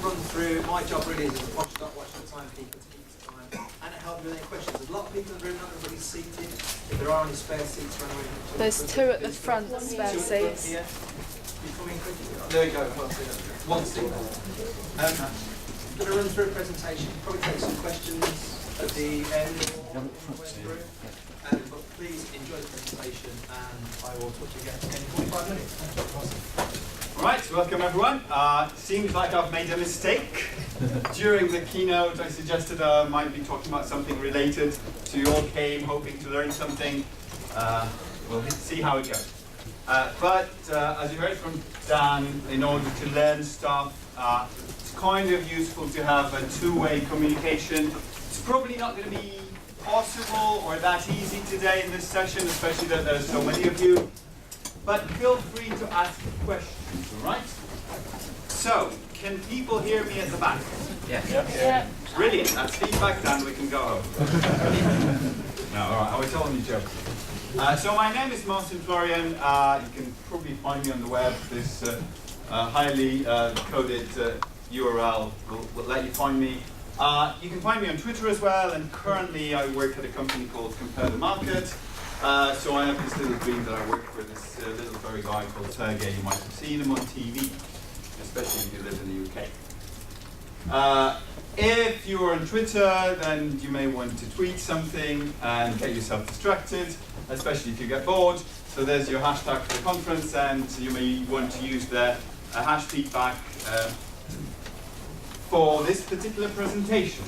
run through. My job really is as a watch the time people to keep the time, and it helps with any questions. There's a lot of people in the room, not everybody's seated. If there are any spare seats around, there's two at the front, spare seats. Yeah. There we go. One seat. I'm going to run through a presentation. Probably take some questions at the end. But please enjoy the presentation, and I will talk to you again in 45 minutes. All right, welcome everyone. Seems like I've made a mistake. During the keynote, I suggested I might be talking about something related, so you all came hoping to learn something. We'll see how it goes. But as you heard from Dan, in order to learn stuff, it's kind of useful to have a two-way communication. It's probably not going to be possible or that easy today in this session, especially that there's so many of you. But feel free to ask questions, all right? So, can people hear me at the back? Yes. Yeah. Brilliant, that's feedback, Dan, we can go home. No, all right, I was telling you jokes. So my name is Marcin Floryan. You can probably find me on the web. This highly coded URL will let you find me. You can find me on Twitter as well, and currently I work at a company called Compare the Market. So I have this little dream that I work for this little furry guy called Sergey. You might have seen him on TV, especially if you live in the UK. If you're on Twitter, then you may want to tweet something and get yourself distracted, especially if you get bored. So there's your hashtag for the conference, and you may want to use the hash feedback for this particular presentation.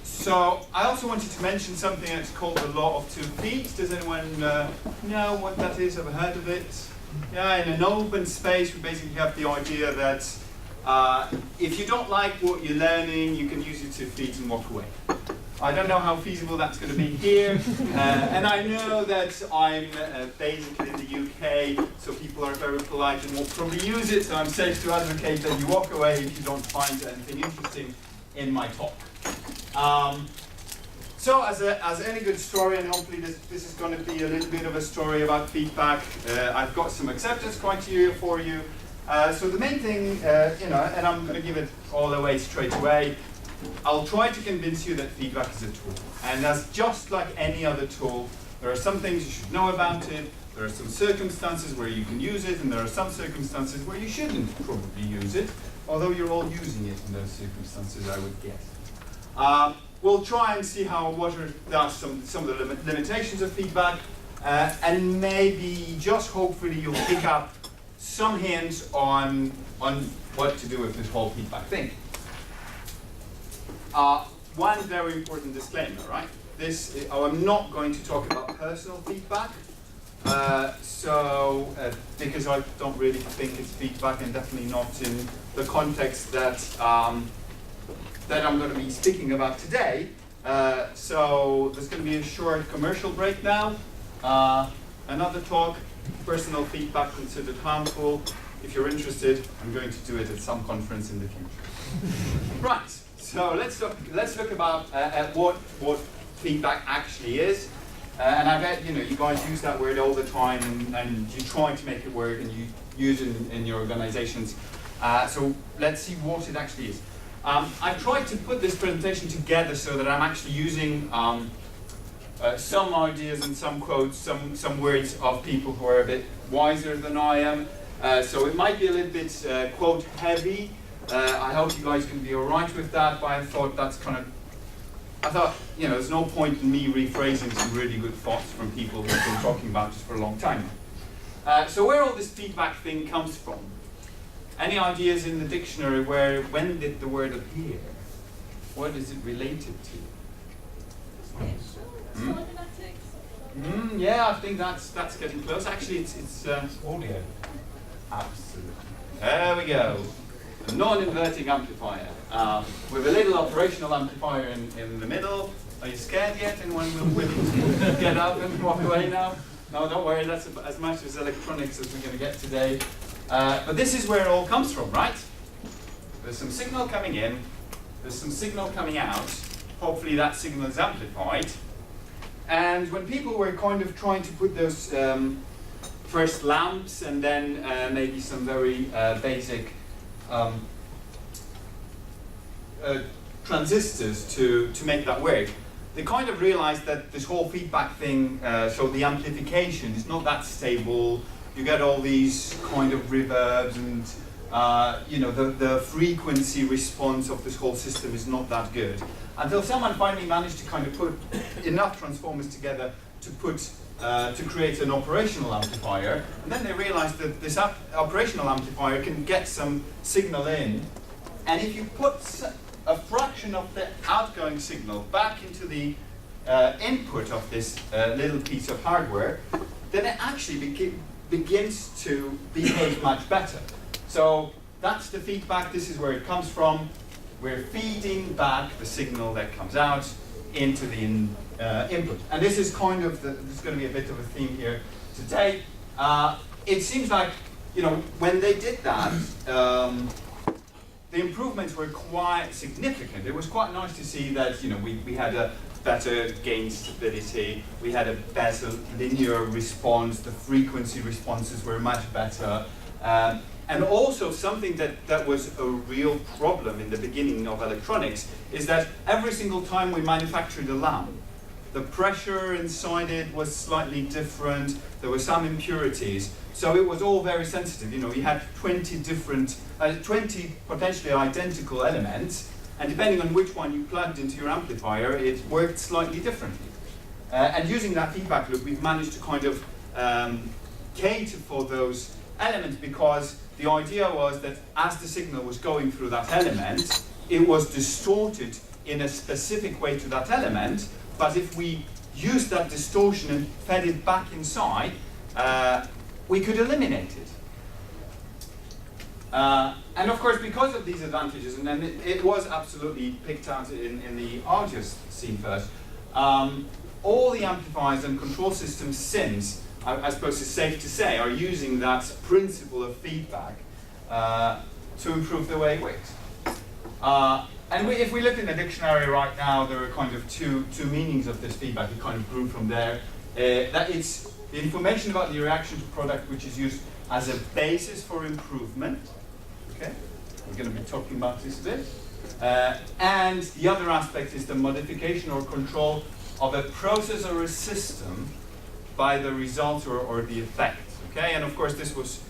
So I also wanted to mention something that's called the law of two feet. Does anyone know what that is? Ever heard of it? Yeah, in an open space, we basically have the idea that if you don't like what you're learning, you can use your 2 feet and walk away. I don't know how feasible that's going to be here, and I know that I'm basically in the UK, so people are very polite and won't probably use it, so I'm safe to advocate that you walk away if you don't find anything interesting in my talk. So as any good story, and hopefully this is going to be a little bit of a story about feedback, I've got some acceptance criteria for you. So the main thing, and I'm going to give it all away straight away, I'll try to convince you that feedback is a tool. And as just like any other tool, there are some things you should know about it, there are some circumstances where you can use it, and there are some circumstances where you shouldn't probably use it, although you're all using it in those circumstances, I would guess. We'll try and see what are some of the limitations of feedback, and maybe just hopefully you'll pick up some hints on what to do with this whole feedback thing. One very important disclaimer, right? I'm not going to talk about personal feedback, because I don't really think it's feedback, and definitely not in the context that that I'm going to be speaking about today. So there's going to be a short commercial break now. Another talk, personal feedback considered harmful. If you're interested, I'm going to do it at some conference in the future. Right. So let's look about at what feedback actually is, and I bet you guys use that word all the time, and you try to make it work, and you use it in your organizations. So let's see what it actually is. I've tried to put this presentation together so that I'm actually using some ideas and some quotes, some words of people who are a bit wiser than I am. So it might be a little bit quote heavy. I hope you guys can be all right with that, but I thought there's no point in me rephrasing some really good thoughts from people who've been talking about this for a long time. So where all this feedback thing comes from? Any ideas in the dictionary when did the word appear? What is it related to? Yeah, I think that's getting close. Actually, it's audio. Absolutely. There we go. A non-inverting amplifier with a little operational amplifier in the middle. Are you scared yet? Anyone willing to get up and walk away now? No, don't worry. That's as much as electronics as we're going to get today. But this is where it all comes from, right? There's some signal coming in. There's some signal coming out. Hopefully that signal is amplified. And when people were kind of trying to put those first lamps and then maybe some very basic transistors to make that work. They kind of realized that this whole feedback thing, so the amplification is not that stable. You get all these kind of reverbs and the frequency response of this whole system is not that good. Until someone finally managed to kind of put enough transformers together to create an operational amplifier, and then they realized that this operational amplifier can get some signal in, and if you put a fraction of the outgoing signal back into the input of this little piece of hardware, then it actually begins to behave much better. So that's the feedback, this is where it comes from. We're feeding back the signal that comes out into the input. And this is kind of, there's going to be a bit of a theme here today. It seems like, when they did that, the improvements were quite significant. It was quite nice to see that, we had a better gain stability, we had a better linear response, the frequency responses were much better. And also something that was a real problem in the beginning of electronics is that every single time we manufactured a lamp, the pressure inside it was slightly different, there were some impurities, so it was all very sensitive. You had 20 potentially identical elements, and depending on which one you plugged into your amplifier, it worked slightly differently. And using that feedback loop, we've managed to kind of cater for those elements, because the idea was that as the signal was going through that element, it was distorted in a specific way to that element, but if we used that distortion and fed it back inside, we could eliminate it. And of course, because of these advantages, and then it was absolutely picked out in the audio scene first, all the amplifiers and control systems since, I suppose it's safe to say, are using that principle of feedback to improve the way it works. And if we look in the dictionary right now, there are kind of two meanings of this feedback. It kind of grew from there. That it's the information about the reaction to product which is used as a basis for improvement. Okay, we're going to be talking about this a bit. And the other aspect is the modification or control of a process or a system by the result or the effect. Okay, and of course this was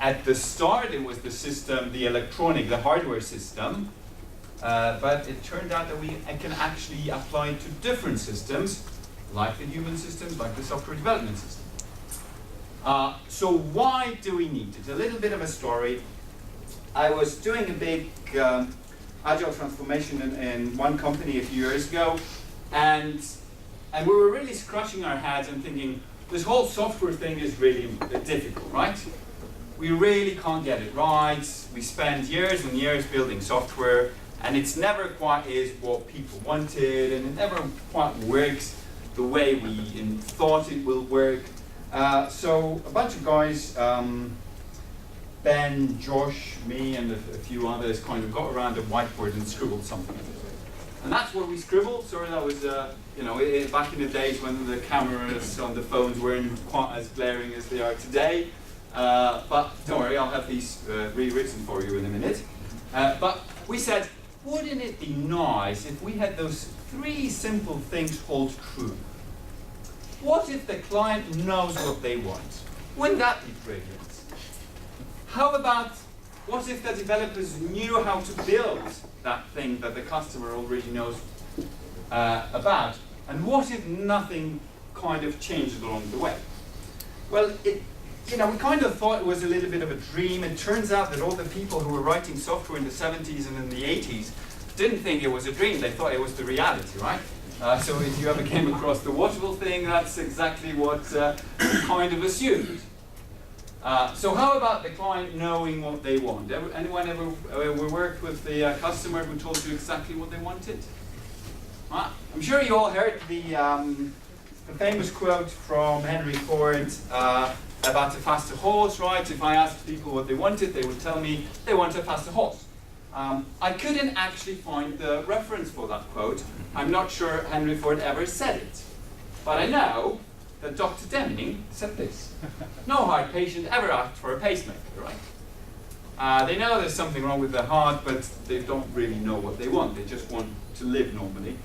at the start it was the system, the hardware system, but it turned out that I can actually apply it to different systems, like the human systems, like the software development system. So why do we need it? A little bit of a story. I was doing a big agile transformation in one company a few years ago, and we were really scratching our heads and thinking, this whole software thing is really difficult, right? We really can't get it right. We spend years and years building software, and it's never quite is what people wanted, and it never quite works the way we thought it will work. So a bunch of guys, Ben, Josh, me, and a few others kind of got around a whiteboard and scribbled something. And that's what we scribbled. Sorry, that was back in the days when the cameras on the phones weren't quite as glaring as they are today. But don't worry, I'll have these rewritten for you in a minute. But we said, wouldn't it be nice if we had those 3 simple things hold true? What if the client knows what they want? Wouldn't that be brilliant? How about, what if the developers knew how to build that thing that the customer already knows about? And what if nothing kind of changed along the way? Well, we kind of thought it was a little bit of a dream. It turns out that all the people who were writing software in the 70s and in the 80s didn't think it was a dream. They thought it was the reality, right? So if you ever came across the watchable thing, that's exactly what we kind of assumed. So how about the client knowing what they want? Anyone ever worked with the customer who told you exactly what they wanted? I'm sure you all heard the famous quote from Henry Ford about a faster horse, right? If I asked people what they wanted, they would tell me they want a faster horse. I couldn't actually find the reference for that quote. I'm not sure Henry Ford ever said it. But I know that Dr. Deming said this. No heart patient ever asked for a pacemaker, right? They know there's something wrong with their heart, but they don't really know what they want. They just want to live normally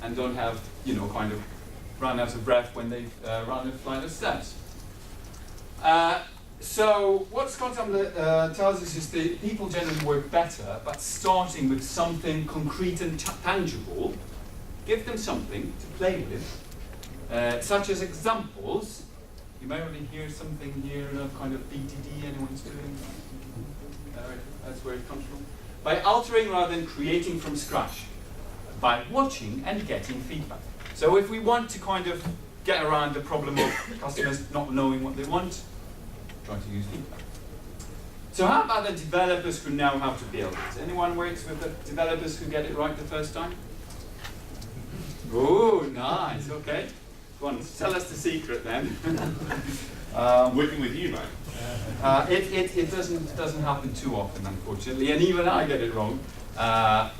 and don't have, kind of run out of breath when they've run a flight of steps. So what Scott tells us is that people generally work better, but starting with something concrete and tangible, give them something to play with, such as examples. You may already hear something here of kind of BTD anyone's doing. That's where it comes from. By altering rather than creating from scratch. By watching and getting feedback. So if we want to kind of get around the problem of customers not knowing what they want, try to use feedback. So how about the developers who know how to build it? Anyone works with the developers who get it right the first time? Oh, nice, okay. Go on, tell us the secret then. Working with you, mate. It doesn't happen too often, unfortunately, and even I get it wrong.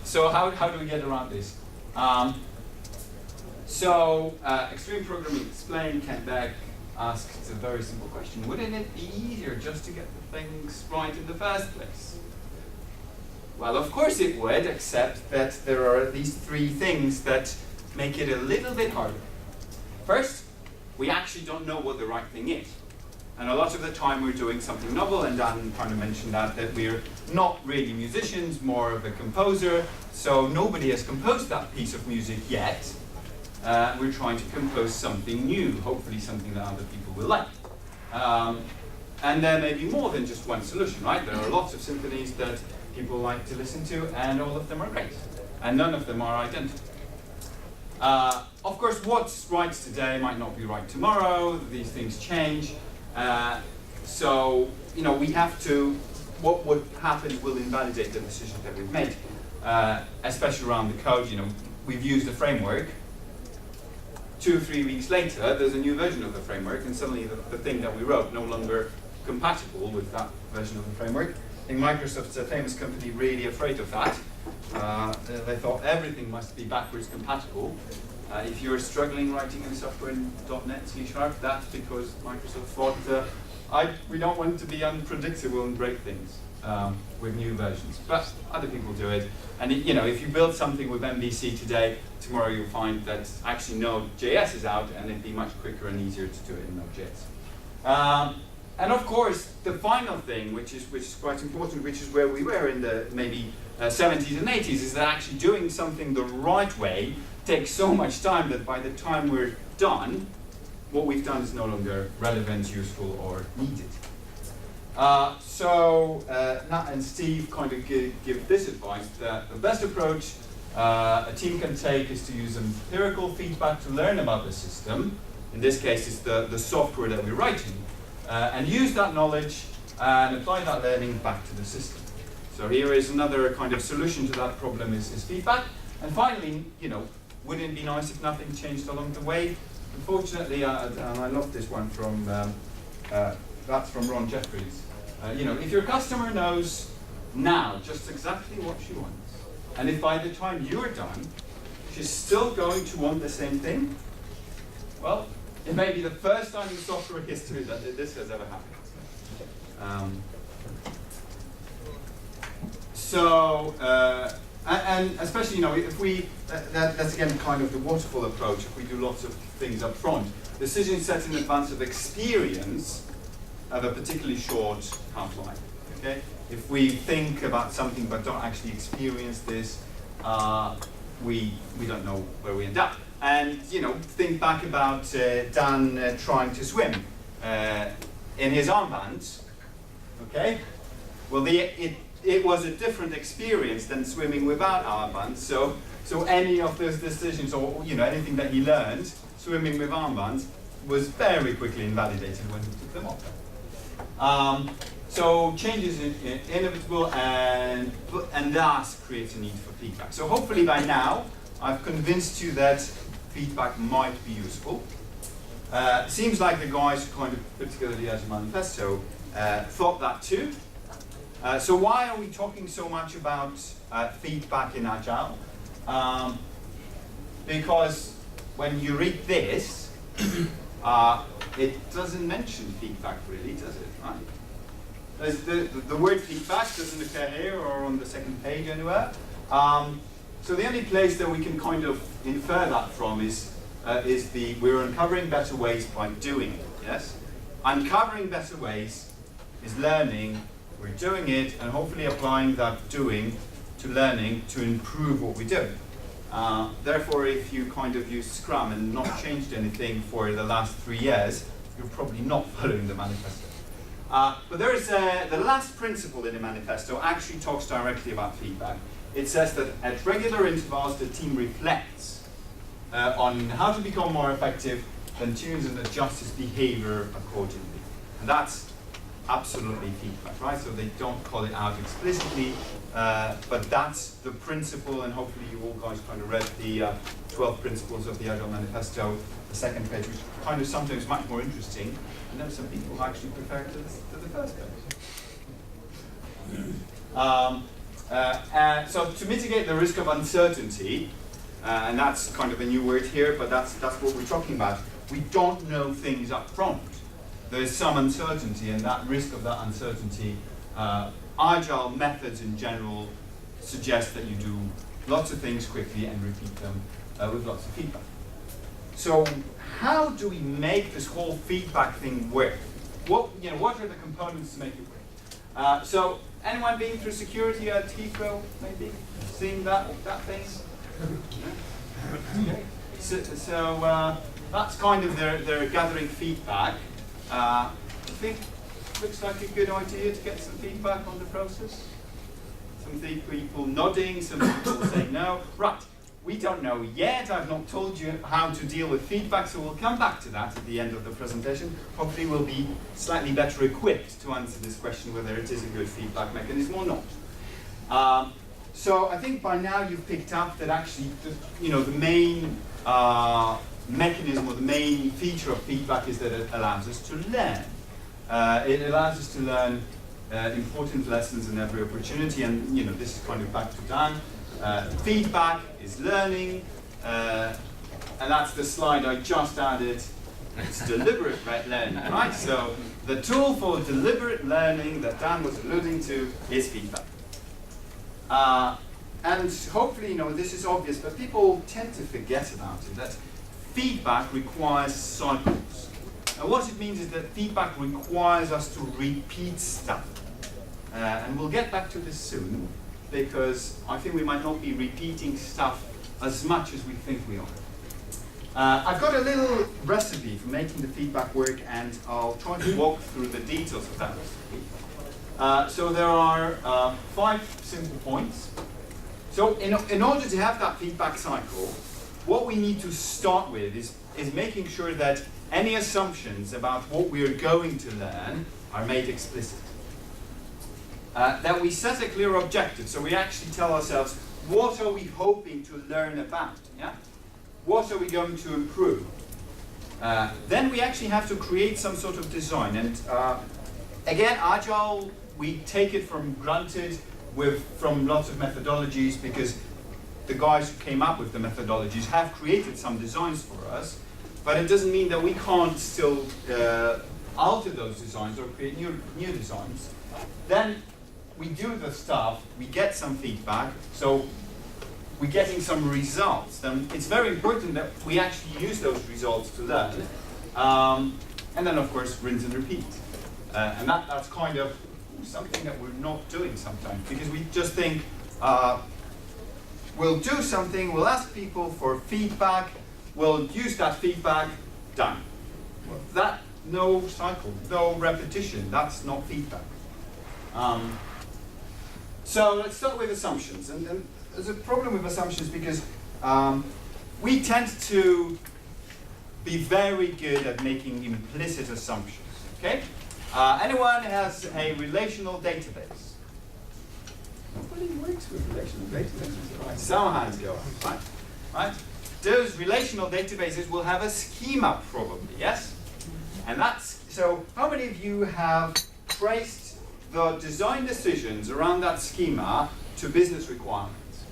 So how do we get around this? Extreme Programming Explained, Ken Beck asked a very simple question. Wouldn't it be easier just to get the things right in the first place? Well, of course it would, except that there are these three things that make it a little bit harder. First, we actually don't know what the right thing is. And a lot of the time we're doing something novel, and Dan kind of mentioned that we're not really musicians, more of a composer, so nobody has composed that piece of music yet. We're trying to compose something new, hopefully something that other people will like. And there may be more than just one solution, right? There are lots of symphonies that people like to listen to, and all of them are great. And none of them are identical. Of course, what's right today might not be right tomorrow. These things change. We have to, what would happen will invalidate the decisions that we've made, especially around the code. We've used a framework. 2 or 3 weeks later, there's a new version of the framework, and suddenly the thing that we wrote no longer compatible with that version of the framework. I think Microsoft's a famous company really afraid of that. They thought everything must be backwards compatible. If you're struggling writing in software in .NET, C#, that's because Microsoft thought we don't want to be unpredictable and break things with new versions. But other people do it. And if you build something with MVC today, tomorrow you'll find that actually Node.js is out, and it'd be much quicker and easier to do it in Node.js. And of course, the final thing, which is quite important, which is where we were in the maybe 70s and 80s, is that actually doing something the right way takes so much time that by the time we're done, what we've done is no longer relevant, useful, or needed. Nat and Steve kind of give this advice that the best approach a team can take is to use empirical feedback to learn about the system. In this case, it's the software that we're writing. And use that knowledge and apply that learning back to the system. So here is another kind of solution to that problem is feedback. And finally, wouldn't it be nice if nothing changed along the way? Unfortunately, and I love this one from, that's from Ron Jeffries. If your customer knows now just exactly what she wants, and if by the time you're done, she's still going to want the same thing, well, it may be the first time in software history that this has ever happened. And especially, if we, that's again kind of the waterfall approach, if we do lots of things up front, decisions set in advance of experience have a particularly short half-life, okay? If we think about something but don't actually experience this, we don't know where we end up. And, think back about Dan trying to swim in his armband, okay? Well, it was a different experience than swimming without armbands. So any of those decisions, or anything that he learned swimming with armbands, was very quickly invalidated when he took them off. So change is inevitable, and thus creates a need for feedback. So hopefully by now, I've convinced you that feedback might be useful. Seems like the guys who kind of put together the Agile manifesto thought that too. So why are we talking so much about feedback in Agile? Because when you read this, it doesn't mention feedback really, does it? Right? The word feedback doesn't occur here or on the second page anywhere. So the only place that we can kind of infer that from is we're uncovering better ways by doing it, yes? Uncovering better ways is learning, we're doing it, and hopefully applying that doing to learning to improve what we do. Therefore, if you kind of use Scrum and not changed anything for the last 3 years, you're probably not following the manifesto. But there is the last principle in the manifesto actually talks directly about feedback. It says that at regular intervals, the team reflects on how to become more effective, then tunes and adjusts its behavior accordingly. And that's absolutely feedback, right? So they don't call it out explicitly, but that's the principle, and hopefully you all guys kind of read the 12 principles of the Agile Manifesto, the second page, which kind of sometimes much more interesting, and then some people who actually prefer to the first page. So to mitigate the risk of uncertainty, and that's kind of a new word here, but that's what we're talking about. We don't know things up front. There's some uncertainty, and that risk of that uncertainty, Agile methods in general suggest that you do lots of things quickly and repeat them with lots of feedback. So how do we make this whole feedback thing work? What are the components to make it work? So anyone been through security at Heathrow, maybe? Seen that thing? Okay. So that's kind of their gathering feedback. I think it looks like a good idea to get some feedback on the process. Some people nodding, some people saying no. Right, we don't know yet. I've not told you how to deal with feedback, so we'll come back to that at the end of the presentation. Hopefully we'll be slightly better equipped to answer this question whether it is a good feedback mechanism or not. So I think by now you've picked up that actually the main mechanism or the main feature of feedback is that it allows us to learn. It allows us to learn important lessons in every opportunity, and this is kind of back to Dan. Feedback is learning, and that's the slide I just added. It's deliberate learning, right? So the tool for deliberate learning that Dan was alluding to is feedback. And hopefully, this is obvious, but people tend to forget about it, that feedback requires cycles. And what it means is that feedback requires us to repeat stuff. And we'll get back to this soon, because I think we might not be repeating stuff as much as we think we are. I've got a little recipe for making the feedback work, and I'll try to walk through the details of that recipe. So there are 5 simple points. So in order to have that feedback cycle, what we need to start with is making sure that any assumptions about what we are going to learn are made explicit. That we set a clear objective, so we actually tell ourselves, what are we hoping to learn about? Yeah? What are we going to improve? Then we actually have to create some sort of design. And again, Agile, we take it for granted from lots of methodologies, because the guys who came up with the methodologies have created some designs for us, but it doesn't mean that we can't still alter those designs or create new designs. Then we do the stuff, we get some feedback, so we're getting some results. Then it's very important that we actually use those results to learn. And then, of course, rinse and repeat. And that's kind of something that we're not doing sometimes, because we just think, we'll do something, we'll ask people for feedback, we'll use that feedback, done. No cycle, no repetition, that's not feedback. So let's start with assumptions. And there's a problem with assumptions because we tend to be very good at making implicit assumptions, okay? Anyone has a relational database? Nobody works with relational databases. Right, some hands go up, right? Those relational databases will have a schema probably, yes? And that's, so how many of you have traced the design decisions around that schema to business requirements?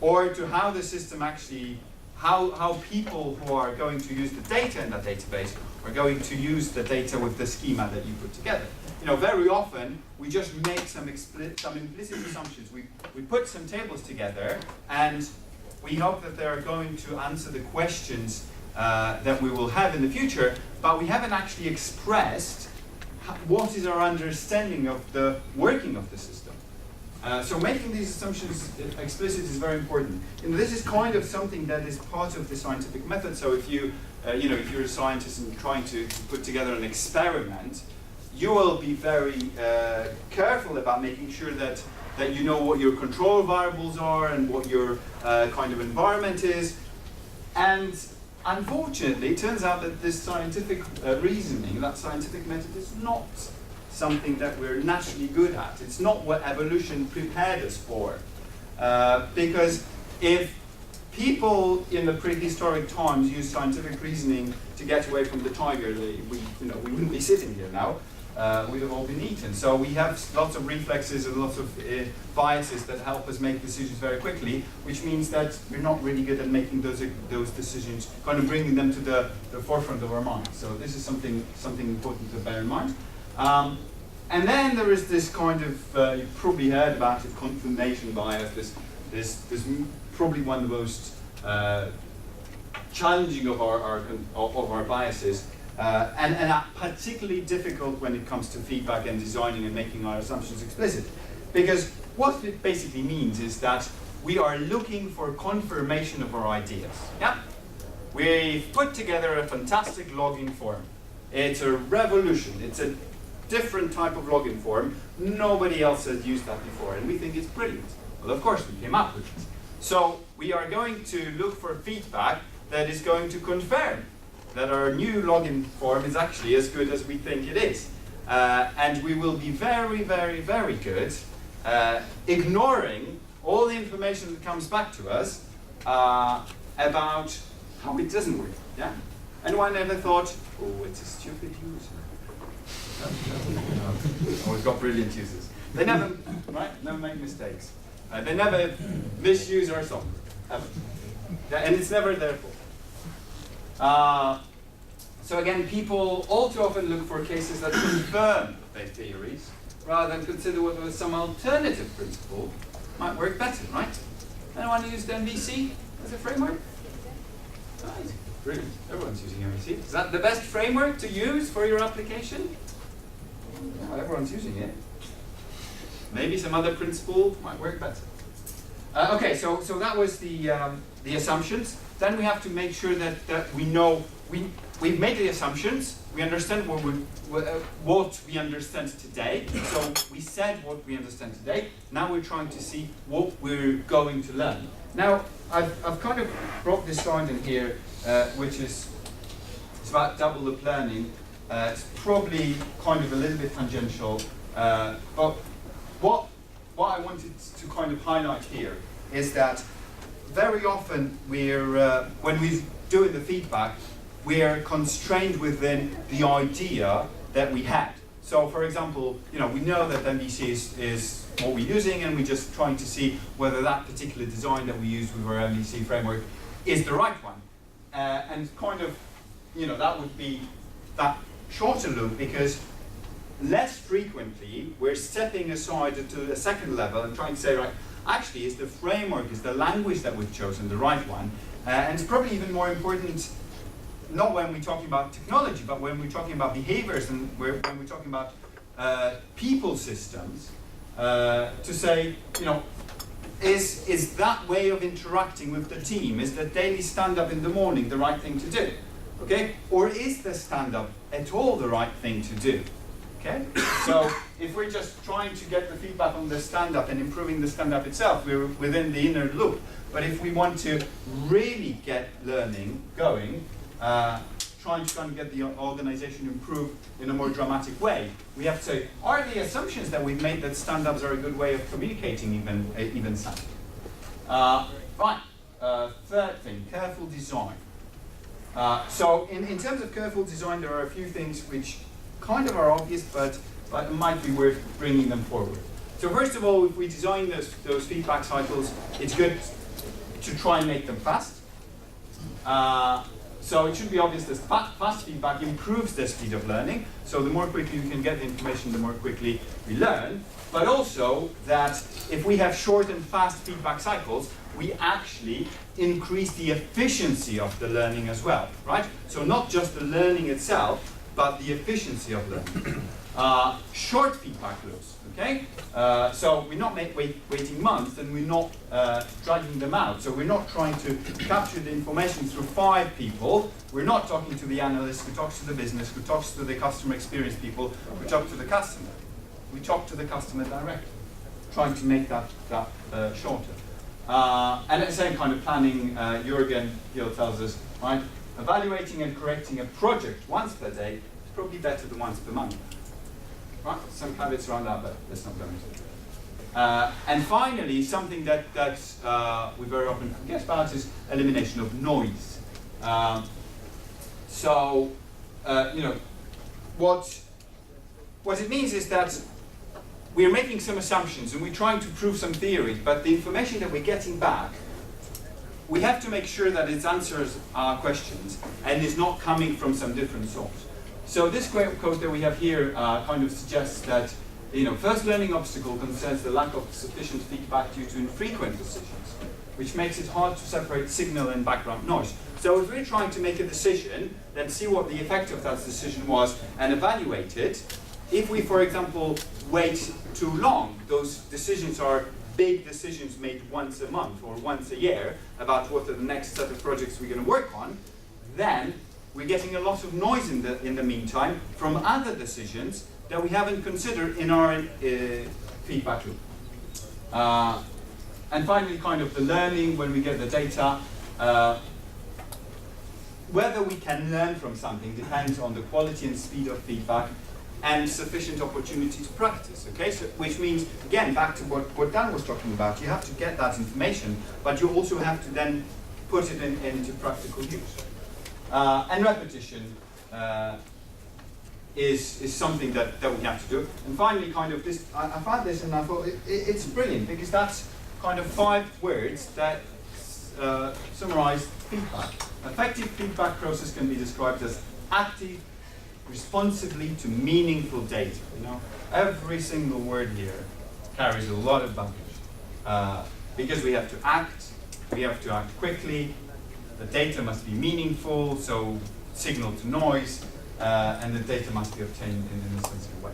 Or to how the system actually how people who are going to use the data in that database are going to use the data with the schema that you put together. You know, very often we just make some implicit assumptions. We put some tables together and we hope that they're going to answer the questions that we will have in the future, but we haven't actually expressed what is our understanding of the working of the system. So making these assumptions explicit is very important. And this is kind of something that is part of the scientific method. So if you, if you're a scientist and trying to put together an experiment, you will be very careful about making sure that you know what your control variables are and what your kind of environment is. And unfortunately, it turns out that this scientific reasoning, that scientific method, is not something that we're naturally good at. It's not what evolution prepared us for. Because if people in the prehistoric times used scientific reasoning to get away from the tiger, we wouldn't be sitting here now. We'd have all been eaten. So we have lots of reflexes and lots of biases that help us make decisions very quickly, which means that we're not really good at making those decisions, kind of bringing them to the forefront of our mind. So this is something important to bear in mind. And then there is this kind of, you've probably heard about it, confirmation bias. This probably one of the most challenging of our biases. And particularly difficult when it comes to feedback and designing and making our assumptions explicit. Because what it basically means is that we are looking for confirmation of our ideas. Yeah? We've put together a fantastic login form. It's a revolution. It's a different type of login form. Nobody else has used that before, and we think it's brilliant. Well, of course, we came up with it. So we are going to look for feedback that is going to confirm that our new login form is actually as good as we think it is. And we will be very, very, very good ignoring all the information that comes back to us about how it doesn't work. Yeah? Anyone ever thought, oh, it's a stupid user? Oh, we've got brilliant users. They never make mistakes. They never misuse our software, ever. Yeah, and it's never their fault. So again, people all too often look for cases that confirm their theories, rather than consider whether some alternative principle might work better, right? Anyone used MVC as a framework? Right, brilliant. Everyone's using MVC. Is that the best framework to use for your application? Well, everyone's using it. Maybe some other principle might work better. Okay, so that was the assumptions. Then we have to make sure that we know we've made the assumptions. We understand what we understand today. So we said what we understand today. Now we're trying to see what we're going to learn. Now I've kind of brought this slide in here, which is it's about double loop learning. It's probably kind of a little bit tangential, but what I wanted to kind of highlight here is that very often when we're doing the feedback, we're constrained within the idea that we had. So for example, we know that MVC is what we're using, and we're just trying to see whether that particular design that we use with our MVC framework is the right one. And kind of, that would be that shorter loop, because less frequently we're stepping aside to a second level and trying to say, right, actually is the framework, is the language that we've chosen the right one? And it's probably even more important, not when we're talking about technology, but when we're talking about behaviors and when we're talking about people systems, to say, is that way of interacting with the team, is the daily stand-up in the morning the right thing to do? Okay? Or is the stand-up at all the right thing to do? Okay? So if we're just trying to get the feedback on the stand-up and improving the stand-up itself, we're within the inner loop. But if we want to really get learning going, trying to kind of get the organization to improve in a more dramatic way, we have to say, are the assumptions that we've made that stand-ups are a good way of communicating even something? Right, third thing, careful design. So in terms of careful design, there are a few things which kind of are obvious, but it might be worth bringing them forward. So first of all, if we design those feedback cycles, it's good to try and make them fast. So it should be obvious that fast feedback improves the speed of learning. So the more quickly you can get the information, the more quickly we learn. But also that if we have short and fast feedback cycles, we actually increase the efficiency of the learning as well, right? So not just the learning itself, but the efficiency of learning. Short feedback loops, okay? So we're not waiting months, and we're not dragging them out. So we're not trying to capture the information through 5 people. We're not talking to the analyst who talks to the business, who talks to the customer experience people, who talk to the customer. We talk to the customer directly, trying to make that shorter. And at the same kind of planning, Jürgen Hill tells us, right, evaluating and correcting a project once per day is probably better than once per month. Right? Some caveats around that, but let's not go into it. And finally, something that we very often forget about is elimination of noise. You know, what it means is that we're making some assumptions and we're trying to prove some theories, but the information that we're getting back, we have to make sure that it answers our questions and is not coming from some different source. So this quote that we have here kind of suggests that, you know, first learning obstacle concerns the lack of sufficient feedback due to infrequent decisions, which makes it hard to separate signal and background noise. So if we're trying to make a decision, then see what the effect of that decision was and evaluate it. If we, for example, wait too long, those decisions are big decisions made once a month or once a year about what are the next set of projects we're going to work on, then we're getting a lot of noise in the meantime from other decisions that we haven't considered in our feedback loop. And finally, kind of the learning when we get the data. Whether we can learn from something depends on the quality and speed of feedback and sufficient opportunity to practice, okay? So, which means, again, back to what Dan was talking about, you have to get that information, but you also have to then put it into practical use. And repetition is something that we have to do. And finally, kind of this, I found this and I thought it's brilliant because that's kind of 5 words that summarize feedback. Effective feedback process can be described as active, responsively to meaningful data. You know, every single word here carries a lot of baggage because we have to act quickly. The data must be meaningful, so signal to noise, and the data must be obtained in a sensible way.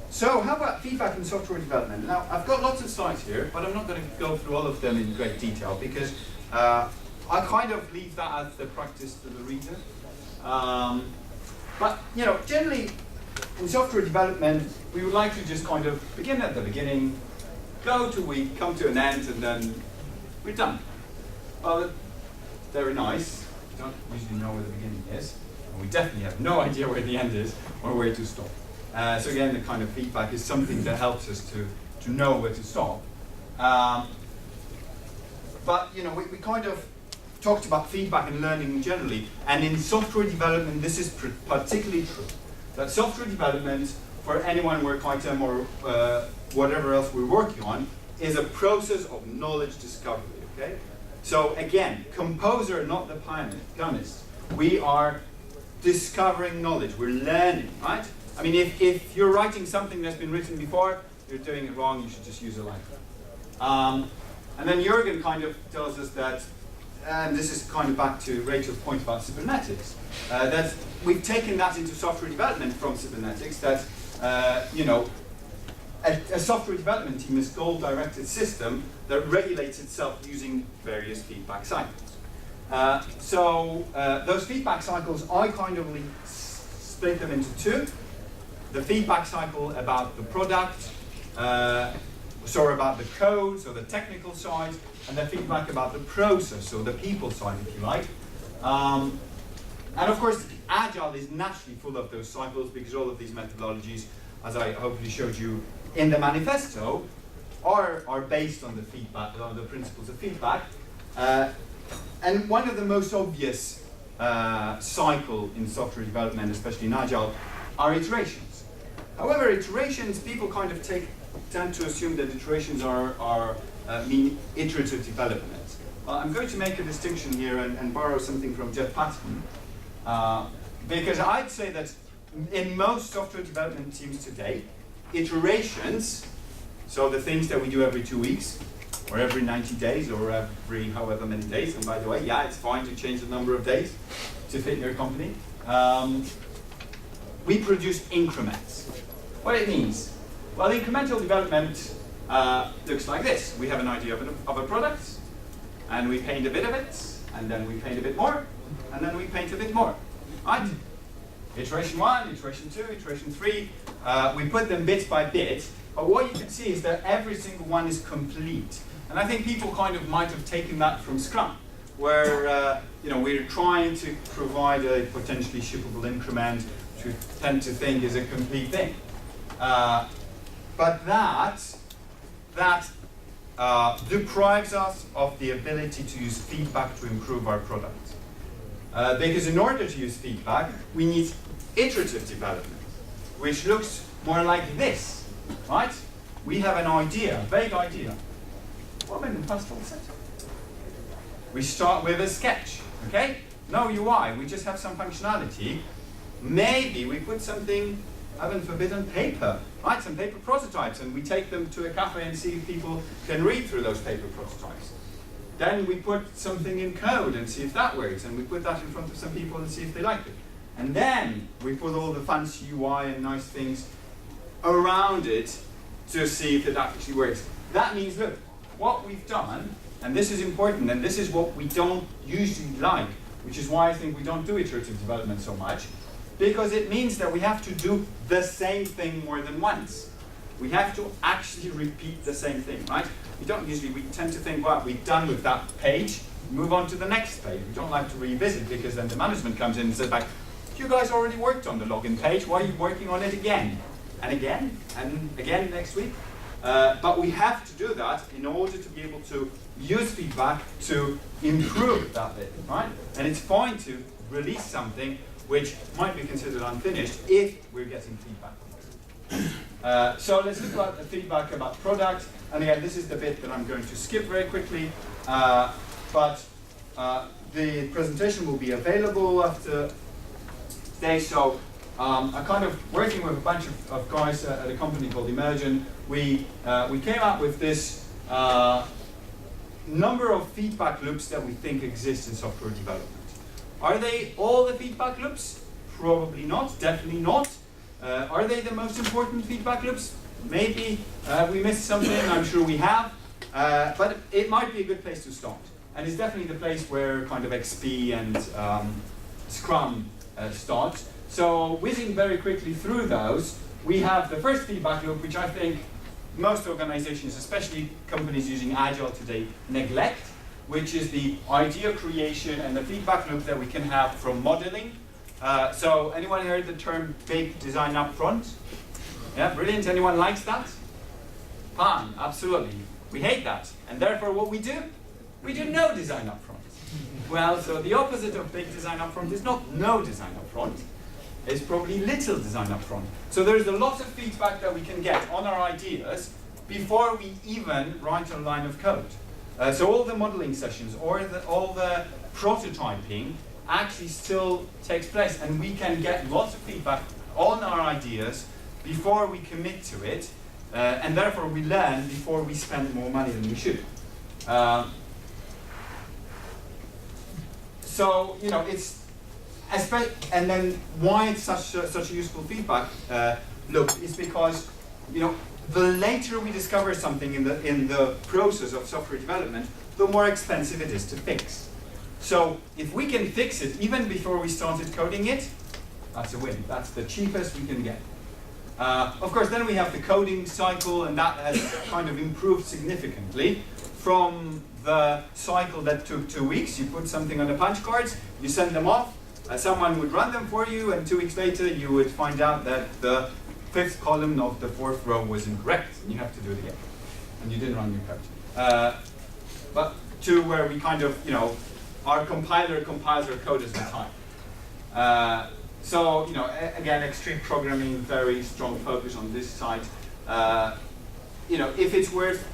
So, how about feedback in software development? Now, I've got lots of slides here, but I'm not going to go through all of them in great detail because I kind of leave that as the practice to the reader. But, you know, generally, in software development, we would like to just kind of begin at the beginning, go to week, come to an end, and then we're done. Well, very nice. We don't usually know where the beginning is. And we definitely have no idea where the end is or where to stop. So again, the kind of feedback is something that helps us to know where to stop. But, you know, we kind of talked about feedback and learning generally, and in software development, this is particularly true. That software development, for anyone work item or whatever else we're working on, is a process of knowledge discovery, okay? So again, composer, not the pianist. We are discovering knowledge, we're learning, right? I mean, if you're writing something that's been written before, you're doing it wrong, you should just use it like that. And then Jürgen kind of tells us that, and this is kind of back to Rachel's point about cybernetics, that we've taken that into software development from cybernetics, that, you know, a software development team is a goal-directed system that regulates itself using various feedback cycles. So those feedback cycles, I kind of split them into 2. The feedback cycle about the product, so about the code, so the technical side, and the feedback about the process, so the people side, if you like. And of course, Agile is naturally full of those cycles because all of these methodologies, as I hopefully showed you in the manifesto, are based on the feedback, on the principles of feedback. And one of the most obvious cycle in software development, especially in Agile, are iterations. However, iterations, people kind of tend to assume that iterations mean iterative development, Well, I'm going to make a distinction here and borrow something from Jeff Patton, because I'd say that in most software development teams today, iterations, so the things that we do every 2 weeks, or every 90 days, or every however many days, and by the way, yeah, it's fine to change the number of days to fit your company. We produce increments. What it means? Well, incremental development looks like this. We have an idea of a product, and we paint a bit of it, and then we paint a bit more, and then we paint a bit more, right? Iteration 1, iteration 2, iteration 3, we put them bit by bit, but what you can see is that every single one is complete. And I think people kind of might have taken that from Scrum, where we're trying to provide a potentially shippable increment, which we tend to think is a complete thing. But that deprives us of the ability to use feedback to improve our product. Because in order to use feedback, we need iterative development, which looks more like this, right? We have an idea, a vague idea. Well, maybe past all set. We start with a sketch, okay? No UI, we just have some functionality. Maybe we put something, heaven forbid, on paper, right? Some paper prototypes, and we take them to a cafe and see if people can read through those paper prototypes. Then we put something in code and see if that works, and we put that in front of some people and see if they like it. And then we put all the fancy UI and nice things around it to see if it actually works. That means, look, what we've done, and this is important, and this is what we don't usually like, which is why I think we don't do iterative development so much, because it means that we have to do the same thing more than once. We have to actually repeat the same thing, right? We tend to think, well, we're done with that page, move on to the next page. We don't like to revisit, because then the management comes in and says, like, you guys already worked on the login page, why are you working on it again? And again, and again next week? But we have to do that in order to be able to use feedback to improve that bit, right? And it's fine to release something which might be considered unfinished if we're getting feedback. So let's look at the feedback about product. And again, this is the bit that I'm going to skip very quickly. But the presentation will be available after today. So I'm kind of working with a bunch of guys at a company called Emergent. We came up with this number of feedback loops that we think exist in software development. Are they all the feedback loops? Probably not, definitely not. Are they the most important feedback loops? Maybe. We missed something, I'm sure we have. But it might be a good place to start. And it's definitely the place where kind of XP and Scrum start. So whizzing very quickly through those, we have the first feedback loop, which I think most organizations, especially companies using Agile today, neglect, which is the idea creation and the feedback loop that we can have from modeling. So anyone heard the term big design up front? Yeah, brilliant. Anyone likes that? Fine, absolutely. We hate that. And therefore what we do no design up front. Well, so the opposite of big design up front is not no design up front. It's probably little design up front. So there's a lot of feedback that we can get on our ideas before we even write a line of code. So all the modeling sessions or all the prototyping actually still takes place, and we can get lots of feedback on our ideas before we commit to it, and therefore we learn before we spend more money than we should. So it's and then why it's such a useful feedback loop is because the later we discover something in the process of software development, the more expensive it is to fix. So if we can fix it even before we started coding it, that's a win. That's the cheapest we can get. Of course, then we have the coding cycle, and that has kind of improved significantly from the cycle that took 2 weeks. You put something on the punch cards, you send them off, someone would run them for you, and 2 weeks later you would find out that the 5th column of the 4th row was incorrect, and you have to do it again. And you didn't run your code. But to where we kind of, our compiler compiles our code as we type. So, again, extreme programming, very strong focus on this side. If it's worth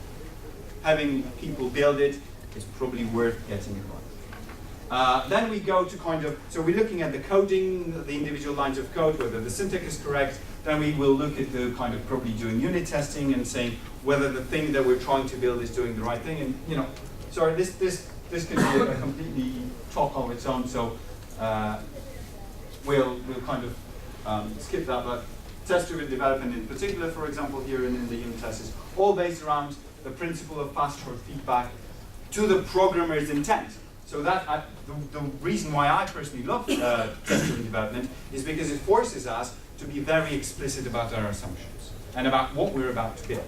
having people build it, it's probably worth getting it right. Then we go to kind of, so we're looking at the coding, the individual lines of code, whether the syntax is correct. Then we will look at the kind of probably doing unit testing and saying whether the thing that we're trying to build is doing the right thing. And you know, sorry, this can be a completely talk on its own. So we'll kind of skip that. But test-driven development in particular, for example, here in the unit test is all based around the principle of fast short feedback to the programmer's intent. So that the reason why I personally love test-driven development is because it forces us to be very explicit about our assumptions and about what we're about to build.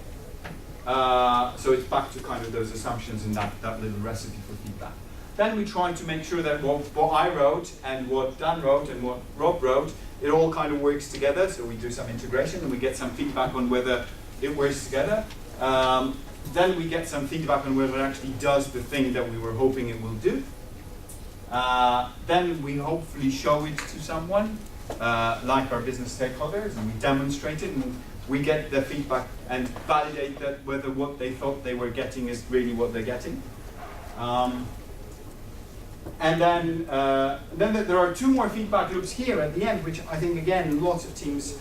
So it's back to kind of those assumptions and that little recipe for feedback. Then we try to make sure that what I wrote and what Dan wrote and what Rob wrote, it all kind of works together. So we do some integration and we get some feedback on whether it works together. Then we get some feedback on whether it actually does the thing that we were hoping it will do. Then we hopefully show it to someone, like our business stakeholders, and we demonstrate it, and we get their feedback and validate that whether what they thought they were getting is really what they're getting. And then there are two more feedback loops here at the end, which I think, again, lots of teams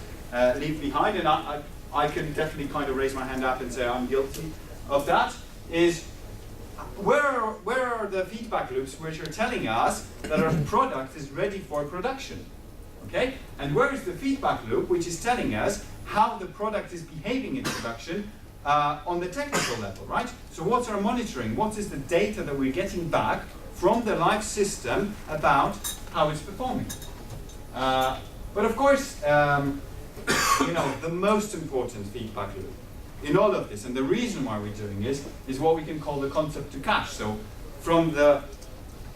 leave behind, and I can definitely kind of raise my hand up and say I'm guilty of that, is where are the feedback loops which are telling us that our product is ready for production? Okay? And where is the feedback loop which is telling us how the product is behaving in production on the technical level, right? So what's our monitoring? What is the data that we're getting back from the live system about how it's performing? But of course, you know, the most important feedback loop in all of this, and the reason why we're doing this, is what we can call the concept to cash. So from the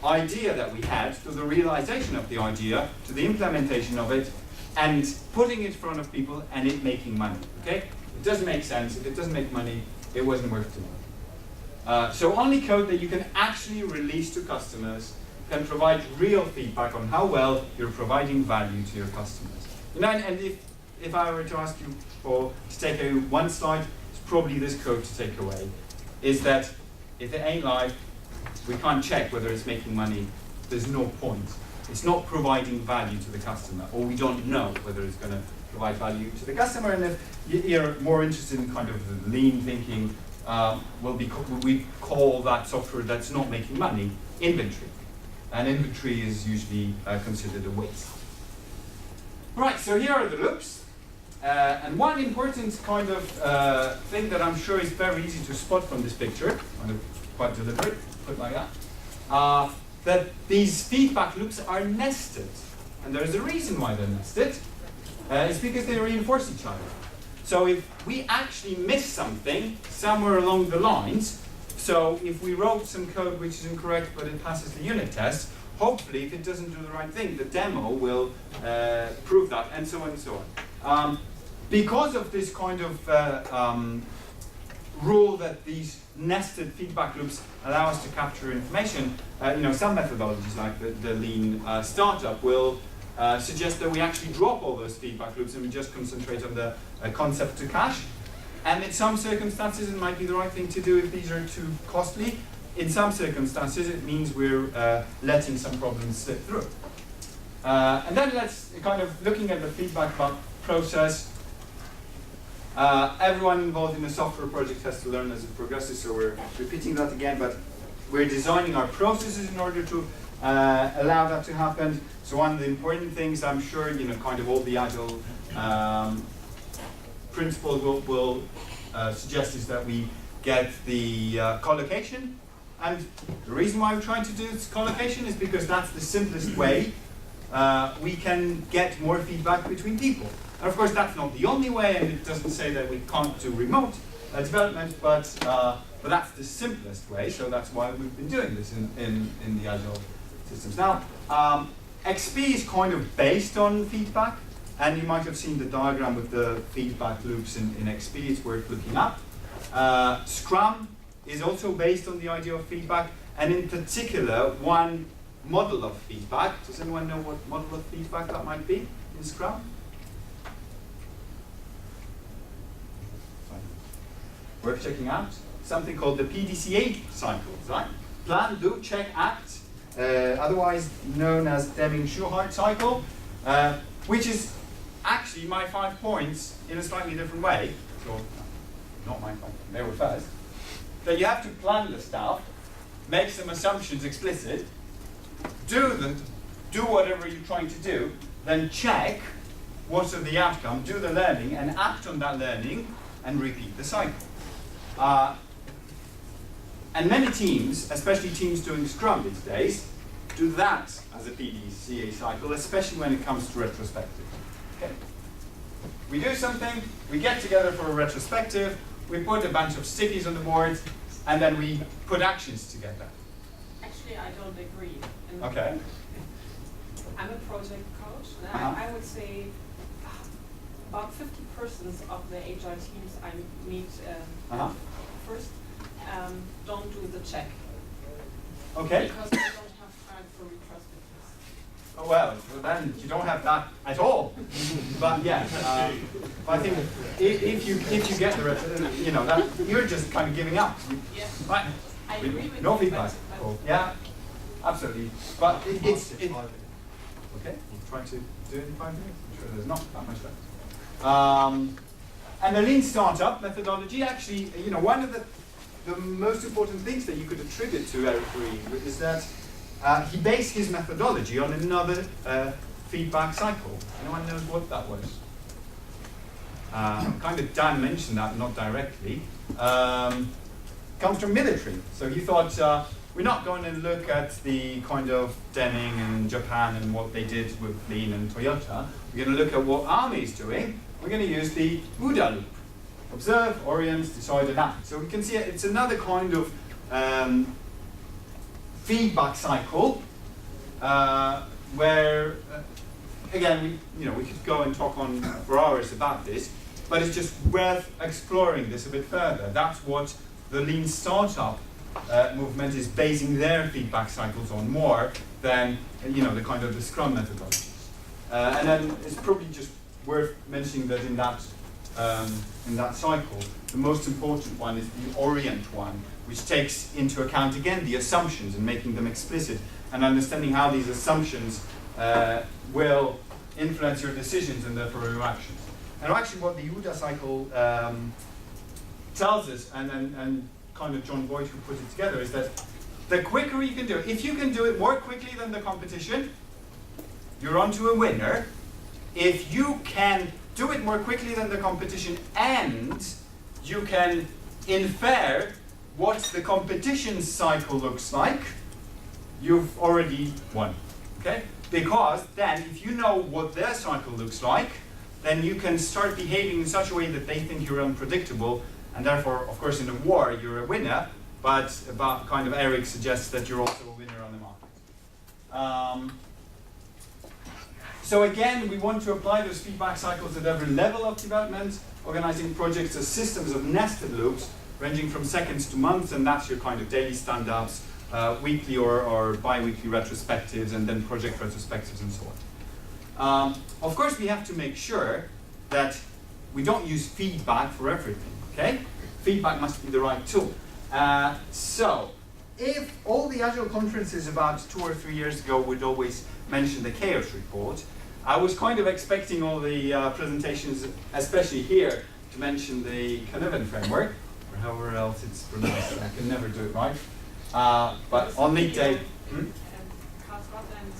idea that we had to the realization of the idea to the implementation of it and putting it in front of people and it making money. Okay? It doesn't make sense. If it doesn't make money, it wasn't worth doing. So only code that you can actually release to customers can provide real feedback on how well you're providing value to your customers. You know, and if I were to ask you to take one slide, it's probably this code to take away, is that if it ain't live, we can't check whether it's making money. There's no point. It's not providing value to the customer, or we don't know whether it's going to provide value to the customer. And if you're more interested in kind of the lean thinking, we call that software that's not making money inventory. And inventory is usually considered a waste. Right, so here are the loops. And one important kind of thing that I'm sure is very easy to spot from this picture, kind of quite deliberate, put like that, that these feedback loops are nested. And there's a reason why they're nested. It's because they reinforce each other. So if we actually miss something somewhere along the lines, so if we wrote some code which is incorrect but it passes the unit test, hopefully if it doesn't do the right thing, the demo will prove that, and so on and so on. Because of this kind of rule that these nested feedback loops allow us to capture information, you know, some methodologies like the lean startup will suggest that we actually drop all those feedback loops and we just concentrate on the concept to cache. And in some circumstances, it might be the right thing to do if these are too costly. In some circumstances, it means we're letting some problems slip through. And then let's kind of looking at the feedback process. Everyone involved in a software project has to learn as it progresses, so we're repeating that again, but we're designing our processes in order to allow that to happen. So one of the important things, I'm sure, you know, kind of all the Agile principles will suggest is that we get the collocation. And the reason why we're trying to do this collocation is because that's the simplest way we can get more feedback between people. And of course, that's not the only way, and it doesn't say that we can't do remote development, but that's the simplest way, so that's why we've been doing this in the Agile systems. Now, XP is kind of based on feedback, and you might have seen the diagram with the feedback loops in XP. It's worth looking up. Scrum is also based on the idea of feedback, and in particular, one model of feedback. Does anyone know what model of feedback that might be in Scrum? Fine. Worth checking out. Something called the PDCA cycle, right? plan, do, check, act, otherwise known as Deming-Schuhart cycle, which is actually my 5 points in a slightly different way. So, not my 5 points, they were first. That you have to plan the stuff, make some assumptions explicit, do whatever you're trying to do, then check what's the outcome, do the learning, and act on that learning, and repeat the cycle. And many teams, especially teams doing Scrum these days, do that as a PDCA cycle, especially when it comes to retrospective. Okay? We do something, we get together for a retrospective, we put a bunch of stickies on the board, and then we put actions together. Actually, I don't agree. And Okay. I'm a project coach, and Uh-huh. I would say about 50% of the Agile teams I meet Uh-huh. first don't do the check. Okay. Because they don't have time for retrospectives. Oh, well, then you don't have that at all. But yeah, but I think if you get the that you're just kind of giving up. Yeah. Right. I agree with No you, feedback. but- Cool. Yeah, absolutely. But it's okay. We'll try to do it in 5 minutes. I'm sure there's not that much left. And the lean startup methodology, actually, one of the most important things that you could attribute to Eric Reed is that he based his methodology on another feedback cycle. Anyone knows what that was? Kind of Dan mentioned that, not directly. Comes from military. So he thought, we're not going to look at the kind of Deming and Japan and what they did with Lean and Toyota. We're going to look at what Army is doing. We're going to use the OODA loop. Observe, orient, decide, and act. So we can see it's another kind of feedback cycle where, again, we could go and talk on for hours about this, but it's just worth exploring this a bit further. That's what the Lean Startup movement is basing their feedback cycles on more than the kind of the Scrum methodologies. And then it's probably just worth mentioning that in that cycle, the most important one is the orient one, which takes into account again the assumptions and making them explicit and understanding how these assumptions will influence your decisions and therefore your actions. And actually, what the OODA cycle tells us, and kind of John Boyd who put it together, is that the quicker you can do it, if you can do it more quickly than the competition, you're onto a winner. If you can do it more quickly than the competition and you can infer what the competition cycle looks like, you've already won. Okay? Because then, if you know what their cycle looks like, then you can start behaving in such a way that they think you're unpredictable, and therefore, of course, in a war, you're a winner, but kind of Eric suggests that you're also a winner on the market. So again, we want to apply those feedback cycles at every level of development, organizing projects as systems of nested loops, ranging from seconds to months, and that's your kind of daily stand-ups, weekly or bi-weekly retrospectives, and then project retrospectives and so on. Of course, we have to make sure that we don't use feedback for everything, okay? Feedback must be the right tool. So, if all the Agile conferences about 2 or 3 years ago would always mention the chaos report, I was kind of expecting all the presentations, especially here, to mention the Canavan framework, or however else it's pronounced. I can never do it right. But on lead day... Carl Scotland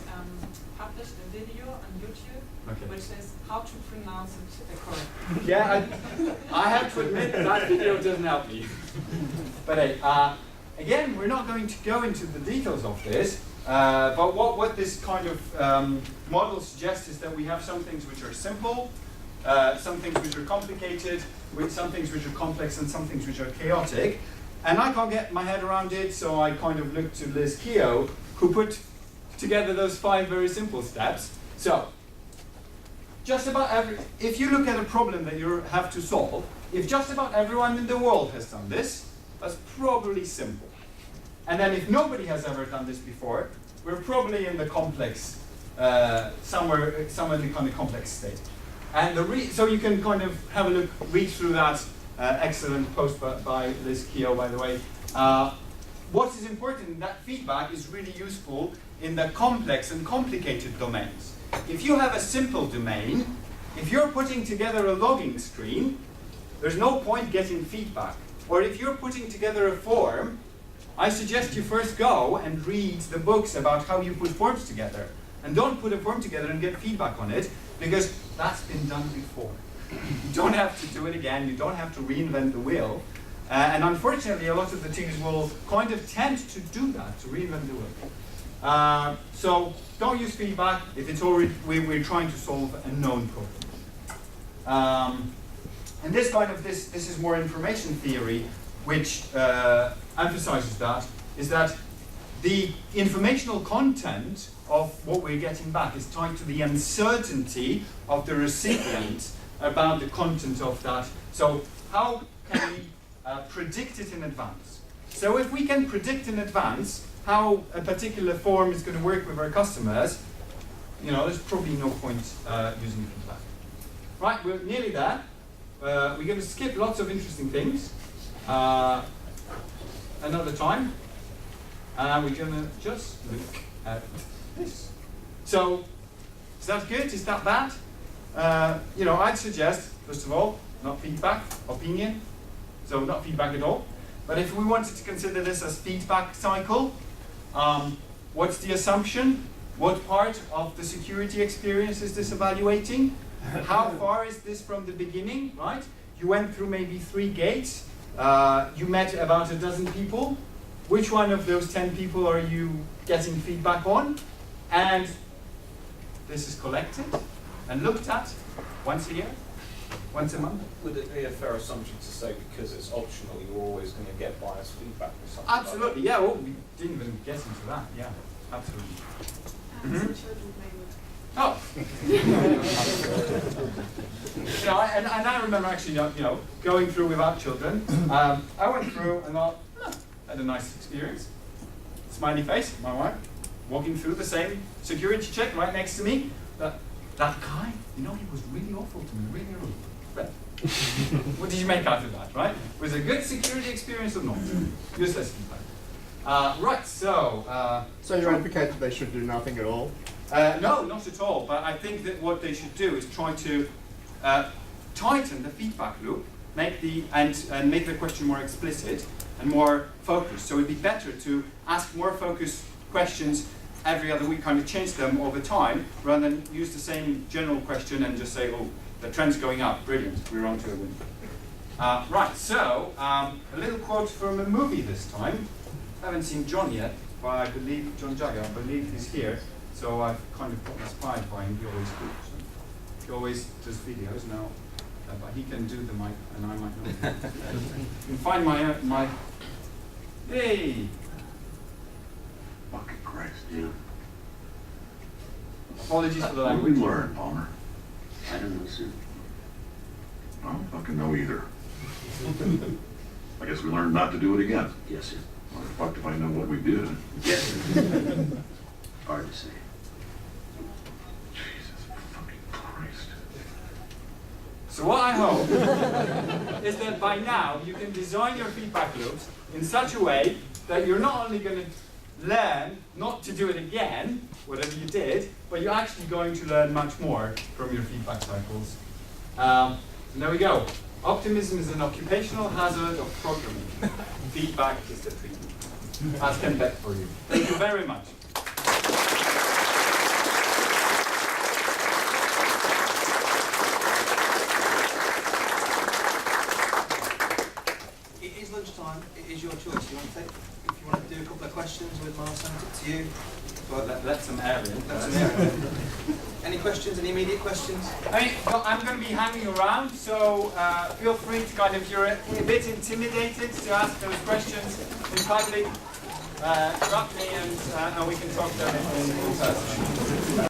published a video on YouTube, which says how to pronounce it correctly. Yeah, I have to admit that video doesn't help me. But hey, again, we're not going to go into the details of this, but what this kind of model suggests is that we have some things which are simple, some things which are complicated, with some things which are complex, and some things which are chaotic. And I can't get my head around it, so I kind of looked to Liz Keogh, who put together those 5 very simple steps. So, just about if you look at a problem that you have to solve, if just about everyone in the world has done this, that's probably simple. And then if nobody has ever done this before, we're probably in the complex, somewhere in the kind of complex state. And so you can kind of have a look, read through that excellent post by Liz Keogh, by the way. what is important, that feedback is really useful in the complex and complicated domains. If you have a simple domain, if you're putting together a logging screen, there's no point getting feedback. Or if you're putting together a form, I suggest you first go and read the books about how you put forms together. And don't put a form together and get feedback on it, because that's been done before. You don't have to do it again, you don't have to reinvent the wheel. And unfortunately, a lot of the teams will kind of tend to do that, to reinvent the wheel. So don't use feedback if it's already we're trying to solve a known problem. And this is more information theory, which emphasizes that, is that the informational content of what we're getting back is tied to the uncertainty of the recipient about the content of that. So how can we predict it in advance? So if we can predict in advance how a particular form is going to work with our customers, there's probably no point using feedback. Right, we're nearly there. We're going to skip lots of interesting things another time. And we're going to just look at this. So, is that good? Is that bad? I'd suggest, first of all, not feedback, opinion. So not feedback at all. But if we wanted to consider this as feedback cycle, what's the assumption? What part of the security experience is this evaluating? How far is this from the beginning, right? You went through maybe 3 gates. You met about a dozen people. Which one of those 10 people are you getting feedback on? And this is collected and looked at once a year, once a month. Would it be a fair assumption to say because it's optional, you're always going to get biased feedback or something? Absolutely, yeah. Well, we didn't even get into that. Yeah, absolutely. Some children may would. Oh. And I remember actually, going through without children. I went through and I had a nice experience. Smiley face, my wife, walking through the same security check right next to me. That guy, he was really awful to me, really rude. But what did you make out of that, right? Was it a good security experience or not? Useless feedback. Right, so... So you advocate that they should do nothing at all? No, not at all. But I think that what they should do is try to tighten the feedback loop, make the question more explicit and more focused. So it'd be better to ask more focused questions every other week, kind of change them over time, rather than use the same general question and just say, oh, the trend's going up, brilliant, we're on to a win. Right, so a little quote from a movie this time. I haven't seen John yet, but I believe, John Jagger, I believe he's here. So I've kind of got inspired by him. He always does videos now, but he can do the mic, and I might not. You can find my. Hey. Fucking Christ, yeah. Apologies for the What did language. we learn, Palmer? I don't know, sir. I don't fucking know either. I guess we learned not to do it again. Yes, sir. Well, fuck if I know what we did. Yes, sir. Hard to say. Jesus fucking Christ. So what I hope is that by now you can design your feedback loops in such a way that you're not only going to learn not to do it again, whatever you did, but you're actually going to learn much more from your feedback cycles. And there we go. Optimism is an occupational hazard of programming. Feedback is the treatment. Ask Ken Beck for you. Thank you very much. It is lunchtime. It is your choice. If you want to do a couple of questions with Marcin, it's to you. Well, let some air in. Let some air in. Any questions? Any immediate questions? I'm going to be hanging around, so feel free to kind of, if you're a bit intimidated to ask those questions in public, drop me and we can talk them in person.